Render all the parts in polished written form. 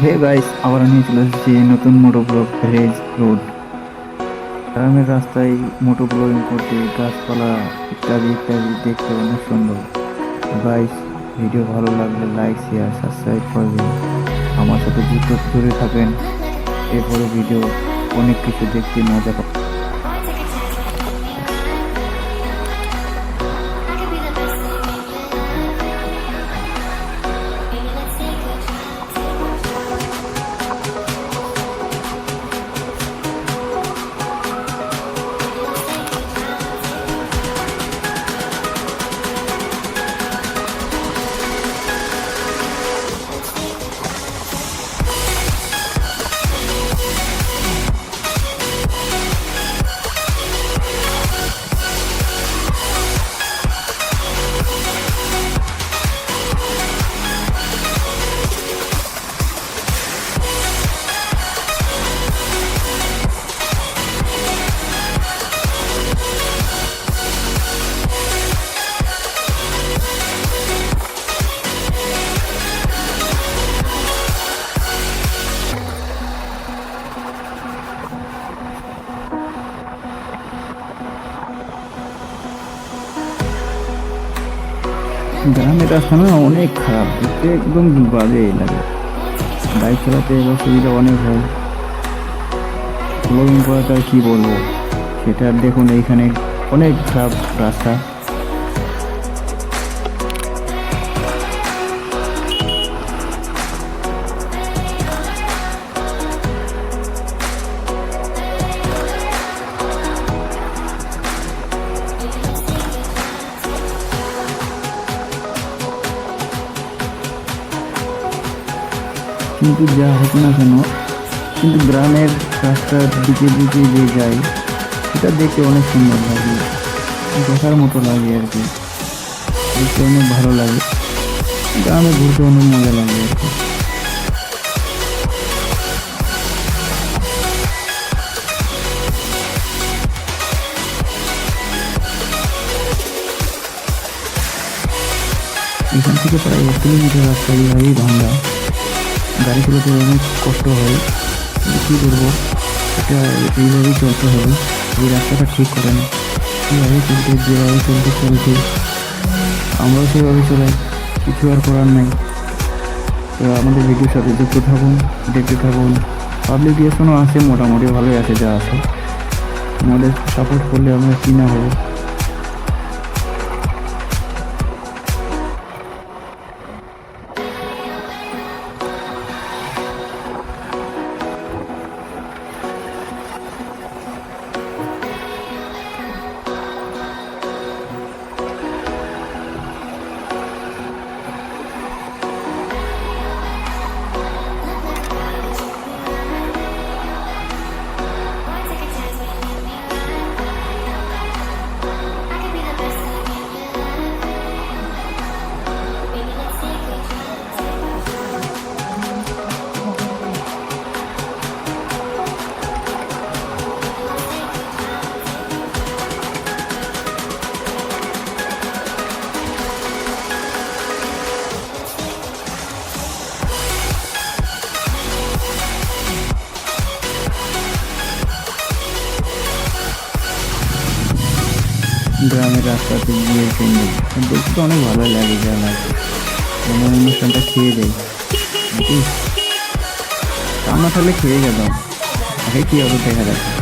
Hey guys, আবার নিয়ে চলে এসেছি নতুন মোটো ব্লগ ভিলেজ রোড। গ্রামের রাস্তায় মোটো ব্লগিং করতে গাছপালা ইত্যাদি ইত্যাদি দেখতে অনেক সুন্দর। গাইস, ভিডিও ভালো লাগলে লাইক শেয়ার সাবস্ক্রাইব করবেন, আমার সাথে যুক্ত জুড়ে থাকেন। এরপরে ভিডিও অনেক কিছু দেখতে মজা পাবেন। গ্রামের রাস্তা না অনেক খারাপ, দেখতে একদম বাজে লাগে। বাইক চালাতে অসুবিধা অনেক হয়। ব্লগিং করাটা আর কি বলবো, সেটা দেখুন এইখানে অনেক খারাপ রাস্তা। কিন্তু যা হোক না কেন, কিন্তু গ্রামের রাস্তার দিকে দিকে যে যাই, সেটা দেখতে অনেক সুন্দর লাগে, দেখার মতো লাগে আর কি। দেখতে অনেক ভালো লাগে, গ্রামে ঘুরতে অনেক মজা লাগে আর কি। এখান থেকে প্রায় 1 কিলোমিটার রাস্তা এইভাবেই ভাঙা, গাড়ি চালাতে অনেক কষ্ট হয়, কিন্তু কী করবো, এটা এইভাবেই চলতে হবে। এই রাস্তাটা ঠিক করে না, কীভাবে চলতে যেভাবে চলতে চলছে আমরাও সেভাবে চলাই, কিছু আর করার নাই। তো আমাদের ভিডিওর সাথে যুক্ত থাকুন, দেখতে থাকুন। পাবলিক রিয়াকশনও আছে, মোটামুটি ভালোই আছে যা আছে। আমাদের সাপোর্ট করলে আমরা কি না হবো। গ্রামের রাস্তাতে গিয়ে সুন্দর দেখতে তো অনেক ভালো লাগে, যা লাগে যেমন অনুষ্ঠানটা খেয়ে যাই নাকি, আমরা থাকলে খেয়ে যেতাম, আগে কী হবে দেখা যাচ্ছে।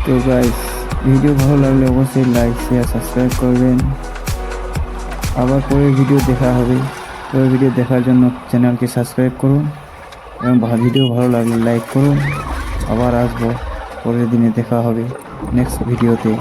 তো গাইস, ভিডিও ভালো লাগলে অবশ্যই লাইক শেয়ার সাবস্ক্রাইব করবেন। আবার পরের ভিডিও দেখা হবে। পরের ভিডিও দেখার জন্য চ্যানেলকে সাবস্ক্রাইব করুন এবং ভিডিও ভালো লাগলে লাইক করুন। আবার আসবো, পরের দিনে দেখা হবে নেক্সট ভিডিওতে।